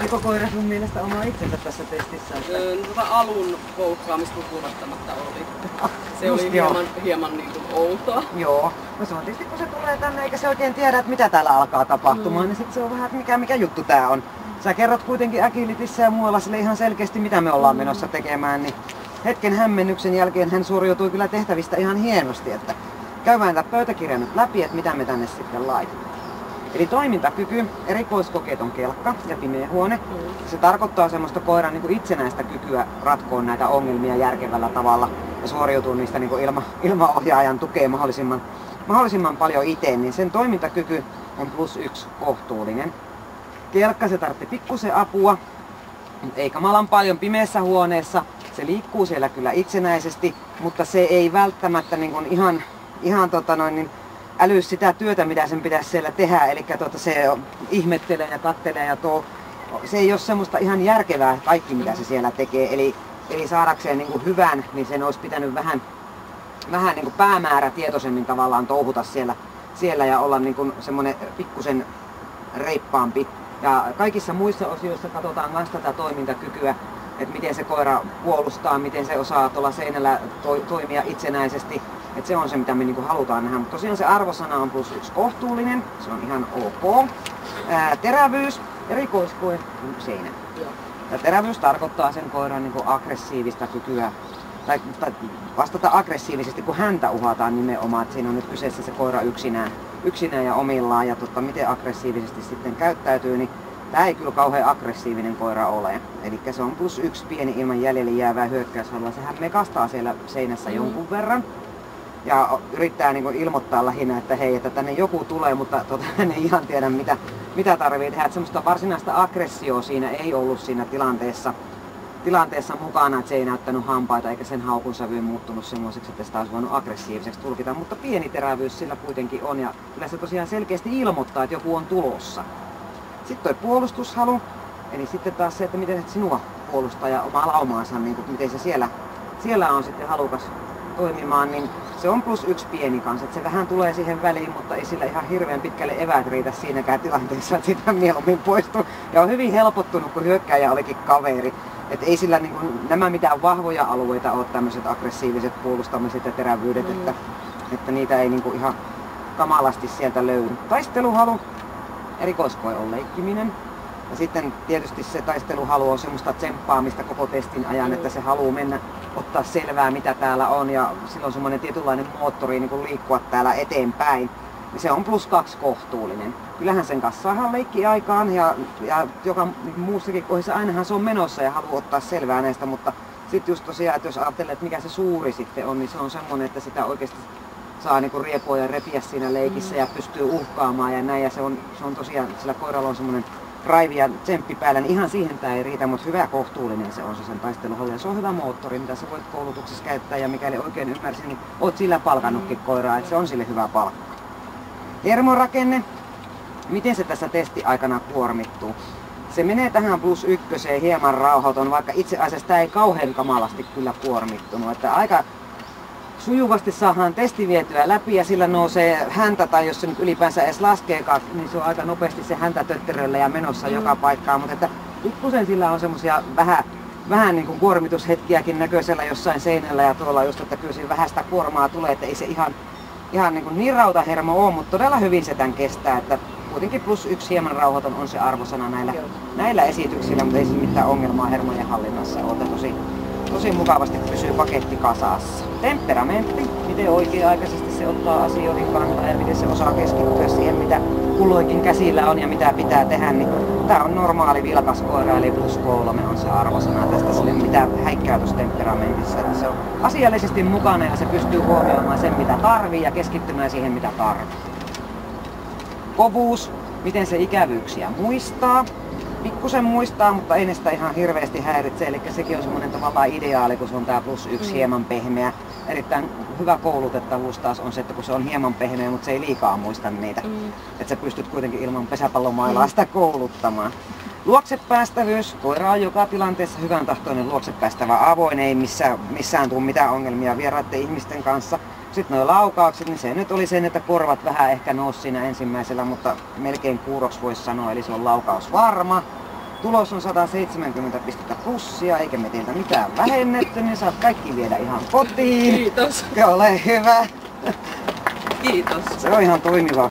Oliko koira sun mielestä oma itsensä tässä testissä? Alun koukkaamista lukunottamatta oli. Se oli hieman niin kuin outoa. Joo. No se on tietysti kun se tulee tänne eikä se oikein tiedä, että mitä täällä alkaa tapahtumaan, niin sit se on vähän, että mikä juttu tää on. Sä kerrot kuitenkin Agilitissä ja muualla sille ihan selkeästi mitä me ollaan menossa tekemään, niin hetken hämmennyksen jälkeen hän suoriutui kyllä tehtävistä ihan hienosti, että käydään tätä pöytäkirjaa nyt läpi, että mitä me tänne sitten laitetaan. Eli toimintakyky, erikoiskokeet on kelkka ja pimeä huone. Se tarkoittaa semmoista koiran niin kuin itsenäistä kykyä ratkoa näitä ongelmia järkevällä tavalla ja suoriutua niistä niin kuin ilmaohjaajan tukea mahdollisimman paljon itse, niin sen toimintakyky on +1 kohtuullinen. Kelkka se tarvitsee pikkusen apua, ei kamalan paljon pimeässä huoneessa. Se liikkuu siellä kyllä itsenäisesti, mutta se ei välttämättä niin kuin ihan äly sitä työtä, mitä sen pitäisi siellä tehdä. Eli se ihmettelee ja kattelee ja se ei ole semmoista ihan järkevää kaikki mitä se siellä tekee. Eli saadakseen niin kuin hyvän, niin sen olisi pitänyt vähän niin kuin päämäärätietoisemmin tavallaan touhuta siellä ja olla niin kuin semmoinen pikkusen reippaampi. Ja kaikissa muissa osioissa katsotaan myös tätä toimintakykyä, että miten se koira puolustaa, miten se osaa tuolla seinällä toimia itsenäisesti. Että se on se, mitä me niinku halutaan nähdä. Mutta tosiaan se arvosana on +1 kohtuullinen, se on ihan ok. Terävyys, erikoiskoe, seinä. Ja terävyys tarkoittaa sen koiran niinku aggressiivista kykyä, tai vastata aggressiivisesti, kun häntä uhataan nimenomaan. Että siinä on nyt kyseessä se koira yksinään ja omillaan, ja miten aggressiivisesti sitten käyttäytyy, niin tämä ei kyllä kauhean aggressiivinen koira ole. Eli se on +1 pieni ilman jäljelle jäävää hyökkäyshalua. Sehän mekastaa siellä seinässä jonkun verran. Ja yrittää niin kuin ilmoittaa lähinnä, että hei, että tänne joku tulee, mutta hän ei ihan tiedä mitä tarvitsee tehdä. Että semmoista varsinaista aggressioa siinä ei ollut siinä tilanteessa mukana, että se ei näyttänyt hampaita eikä sen haukun sävy muuttunut semmoiseksi, että sitä olisi voinut aggressiiviseksi tulkita. Mutta pieni terävyys sillä kuitenkin on ja kyllä se tosiaan selkeästi ilmoittaa, että joku on tulossa. Sitten tuo puolustushalu, eli sitten taas se, että miten sinua puolustaa ja omaa laumaansa, niin kuin, miten se siellä on sitten halukas toimimaan, niin se on +1 pieni kanssa. Että se vähän tulee siihen väliin, mutta ei sillä ihan hirveän pitkälle eväät riitä siinäkään tilanteessa, että sitä mieluummin poistuu. Ja on hyvin helpottunut, kun hyökkääjä olikin kaveri. Että ei sillä niin kuin, nämä mitään vahvoja alueita ole tämmöiset aggressiiviset puolustamiset ja terävyydet, että niitä ei niin kuin ihan kamalasti sieltä löydy. Taisteluhalu, erikoiskoe on leikkiminen. Ja sitten tietysti se taisteluhalu on semmoista tsemppaamista koko testin ajan, että se haluaa mennä ottaa selvää mitä täällä on ja silloin semmoinen tietynlainen moottori niin kuin liikkua täällä eteenpäin. Ja se on +2 kohtuullinen. Kyllähän sen kanssa saadaan leikkiaikaan ja joka muussakin kohdassa ainahan se on menossa ja haluaa ottaa selvää näistä, mutta sitten just tosiaan, että jos ajattelee, että mikä se suuri sitten on, niin se on semmoinen, että sitä oikeasti saa niinku riepua ja repiä siinä leikissä ja pystyy uhkaamaan ja näin. Ja se on tosiaan, sillä koiralla on semmoinen raivi ja tsemppi päällä, niin ihan siihen tää ei riitä, mutta hyvä kohtuullinen se on se sen taisteluhalli. Ja se on hyvä moottori, mitä sä voit koulutuksessa käyttää ja mikäli oikein ymmärsin, niin oot sillä palkannutkin koiraa, että se on sille hyvä palkka. Hermorakenne, miten se tässä testi-aikana kuormittuu? Se menee tähän +1 hieman rauhaton, vaikka itse asiassa tää ei kauhean kamalasti kyllä kuormittunut. Että aika sujuvasti saadaan testi vietyä läpi ja sillä nousee häntä, tai jos se nyt ylipäänsä edes laskeekaan, niin se on aika nopeasti se häntä tötteröllä ja menossa joka paikkaan. Mutta että pikkusen sillä on semmosia vähän niin kuin kuormitushetkiäkin näköisellä jossain seinällä ja tuolla just, että kyllä siinä vähän sitä kuormaa tulee, että ei se ihan niin rautahermo ole, mutta todella hyvin se tän kestää, että kuitenkin +1 hieman rauhaton on se arvosana näillä esityksillä, mutta ei se mitään ongelmaa hermojen hallinnassa ole. Tosi mukavasti pysyy paketti kasassa. Temperamentti, miten oikea-aikaisesti se ottaa asioihin kantaa ja miten se osaa keskittyä siihen, mitä kulloinkin käsillä on ja mitä pitää tehdä, niin tää on normaali vilkas koira, eli +3 on se arvosana tästä sille mitään häikkäytystemperamentissa. Että se on asiallisesti mukana ja se pystyy huomioimaan sen, mitä tarvii ja keskittymään siihen, mitä tarvii. Kovuus, miten se ikävyyksiä muistaa. Pikkusen muistaa, mutta ei ne sitä ihan hirveästi häiritse, eli sekin on semmoinen tavallaan ideaali, kun se on tää +1 hieman pehmeä. Erittäin hyvä koulutettavuus taas on se, että kun se on hieman pehmeä, mutta se ei liikaa muista niitä. Että sä pystyt kuitenkin ilman pesäpallomailaa sitä kouluttamaan. Luoksepäästävyys, koira on joka tilanteessa hyvän tahtoinen luoksepäästävä avoin, ei missään tule mitään ongelmia vieraiden ihmisten kanssa. Sitten nuo laukaukset, niin se nyt oli sen, että korvat vähän ehkä nousi siinä ensimmäisellä, mutta melkein kuuroksi voisi sanoa, eli se on laukaus varma. Tulos on 170 pistettä plussia, eikä me teiltä mitään vähennetty, niin saat kaikki viedä ihan kotiin. Kiitos. Ole hyvä. Kiitos. Se on ihan toimiva.